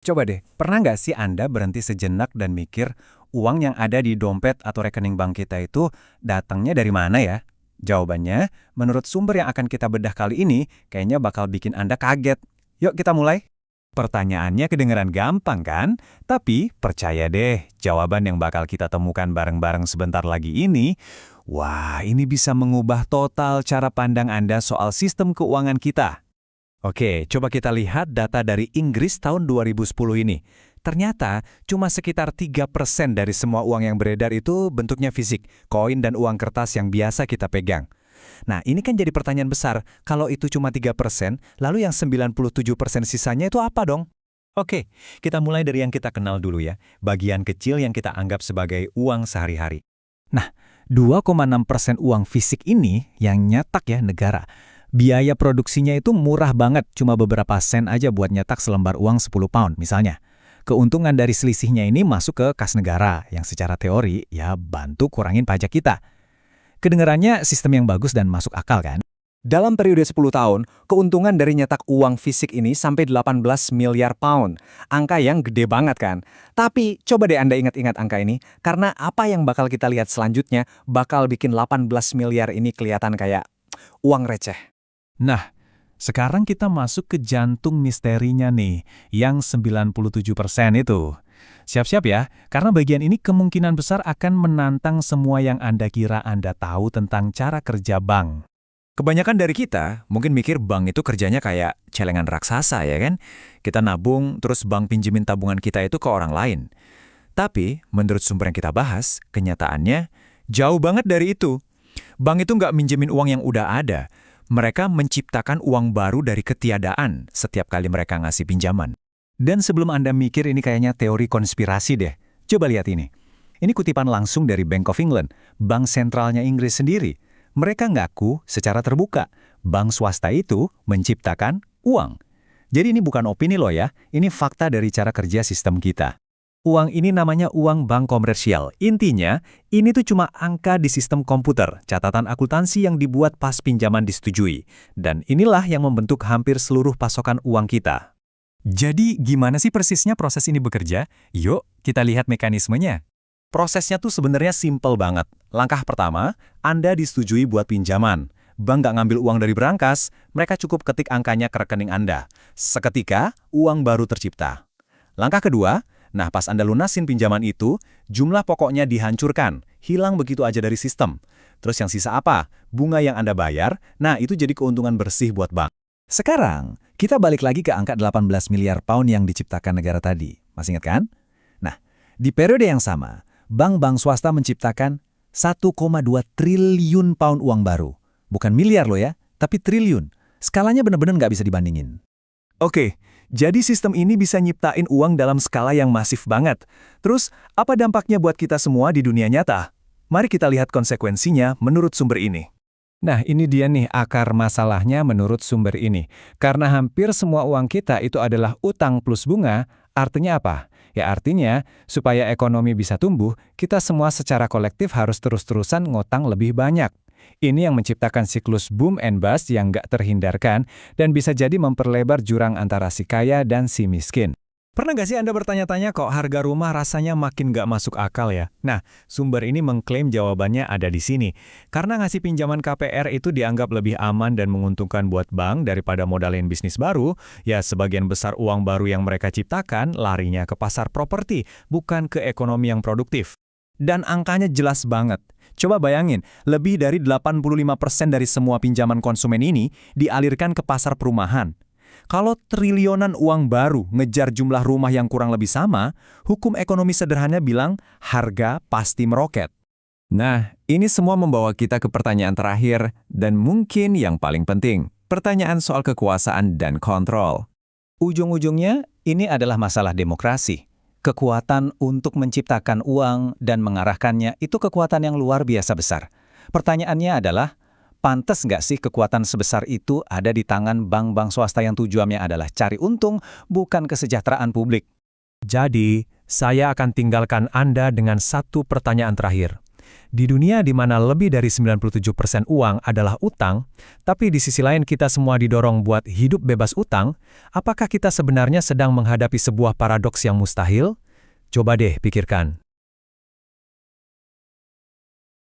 Coba deh, pernah nggak sih Anda berhenti sejenak dan mikir uang yang ada di dompet atau rekening bank kita itu datangnya dari mana ya? Jawabannya, menurut sumber yang akan kita bedah kali ini, kayaknya bakal bikin Anda kaget. Yuk kita mulai. Pertanyaannya kedengeran gampang kan? Tapi percaya deh, jawaban yang bakal kita temukan bareng-bareng sebentar lagi ini, wah ini bisa mengubah total cara pandang Anda soal sistem keuangan kita. Oke, coba kita lihat data dari Inggris tahun 2010 ini. Ternyata cuma sekitar 3% dari semua uang yang beredar itu bentuknya fisik, koin dan uang kertas yang biasa kita pegang. Nah, ini kan jadi pertanyaan besar. Kalau itu cuma 3%, lalu yang 97% sisanya itu apa dong? Oke, kita mulai dari yang kita kenal dulu ya. Bagian kecil yang kita anggap sebagai uang sehari-hari. Nah, 2,6% uang fisik ini yang nyetak ya negara. Biaya produksinya itu murah banget, cuma beberapa sen aja buat nyetak selembar uang 10 pound misalnya. Keuntungan dari selisihnya ini masuk ke kas negara, yang secara teori ya bantu kurangin pajak kita. Kedengarannya sistem yang bagus dan masuk akal kan? Dalam periode 10 tahun, keuntungan dari nyetak uang fisik ini sampai 18 miliar pound. Angka yang gede banget kan? Tapi coba deh Anda ingat-ingat angka ini, karena apa yang bakal kita lihat selanjutnya bakal bikin 18 miliar ini kelihatan kayak uang receh. Nah, sekarang kita masuk ke jantung misterinya nih, yang 97% itu. Siap-siap ya, karena bagian ini kemungkinan besar akan menantang semua yang Anda kira Anda tahu tentang cara kerja bank. Kebanyakan dari kita mungkin mikir bank itu kerjanya kayak celengan raksasa ya kan? Kita nabung, terus bank pinjemin tabungan kita itu ke orang lain. Tapi, menurut sumber yang kita bahas, kenyataannya jauh banget dari itu. Bank itu nggak minjemin uang yang udah ada. Mereka menciptakan uang baru dari ketiadaan setiap kali mereka ngasih pinjaman. Dan sebelum Anda mikir ini kayaknya teori konspirasi deh, coba lihat ini. Ini kutipan langsung dari Bank of England, bank sentralnya Inggris sendiri. Mereka ngaku secara terbuka, bank swasta itu menciptakan uang. Jadi ini bukan opini loh ya, ini fakta dari cara kerja sistem kita. Uang ini namanya uang bank komersial. Intinya, ini tuh cuma angka di sistem komputer, catatan akuntansi yang dibuat pas pinjaman disetujui. Dan inilah yang membentuk hampir seluruh pasokan uang kita. Jadi, gimana sih persisnya proses ini bekerja? Yuk, kita lihat mekanismenya. Prosesnya tuh sebenarnya simpel banget. Langkah pertama, Anda disetujui buat pinjaman. Bank nggak ngambil uang dari berangkas, mereka cukup ketik angkanya ke rekening Anda. Seketika, uang baru tercipta. Langkah kedua, nah, pas Anda lunasin pinjaman itu, jumlah pokoknya dihancurkan, hilang begitu aja dari sistem. Terus yang sisa apa? Bunga yang Anda bayar, nah itu jadi keuntungan bersih buat bank. Sekarang, kita balik lagi ke angka 18 miliar pound yang diciptakan negara tadi. Masih ingat kan? Nah, di periode yang sama, bank-bank swasta menciptakan 1,2 triliun pound uang baru. Bukan miliar loh ya, tapi triliun. Skalanya benar-benar nggak bisa dibandingin. Oke, jadi sistem ini bisa nyiptain uang dalam skala yang masif banget. Terus, apa dampaknya buat kita semua di dunia nyata? Mari kita lihat konsekuensinya menurut sumber ini. Nah, ini dia nih akar masalahnya menurut sumber ini. Karena hampir semua uang kita itu adalah utang plus bunga, artinya apa? Ya artinya, supaya ekonomi bisa tumbuh, kita semua secara kolektif harus terus-terusan ngutang lebih banyak. Ini yang menciptakan siklus boom and bust yang nggak terhindarkan dan bisa jadi memperlebar jurang antara si kaya dan si miskin. Pernah nggak sih Anda bertanya-tanya kok harga rumah rasanya makin nggak masuk akal ya? Nah, sumber ini mengklaim jawabannya ada di sini. Karena ngasih pinjaman KPR itu dianggap lebih aman dan menguntungkan buat bank daripada modalin bisnis baru, ya sebagian besar uang baru yang mereka ciptakan larinya ke pasar properti, bukan ke ekonomi yang produktif. Dan angkanya jelas banget. Coba bayangin, lebih dari 85% dari semua pinjaman konsumen ini dialirkan ke pasar perumahan. Kalau triliunan uang baru ngejar jumlah rumah yang kurang lebih sama, hukum ekonomi sederhana bilang harga pasti meroket. Nah, ini semua membawa kita ke pertanyaan terakhir dan mungkin yang paling penting, pertanyaan soal kekuasaan dan kontrol. Ujung-ujungnya, ini adalah masalah demokrasi. Kekuatan untuk menciptakan uang dan mengarahkannya itu kekuatan yang luar biasa besar. Pertanyaannya adalah, pantas nggak sih kekuatan sebesar itu ada di tangan bank-bank swasta yang tujuannya adalah cari untung, bukan kesejahteraan publik? Jadi, saya akan tinggalkan Anda dengan satu pertanyaan terakhir. Di dunia di mana lebih dari 97% uang adalah utang, tapi di sisi lain kita semua didorong buat hidup bebas utang, apakah kita sebenarnya sedang menghadapi sebuah paradoks yang mustahil? Coba deh pikirkan.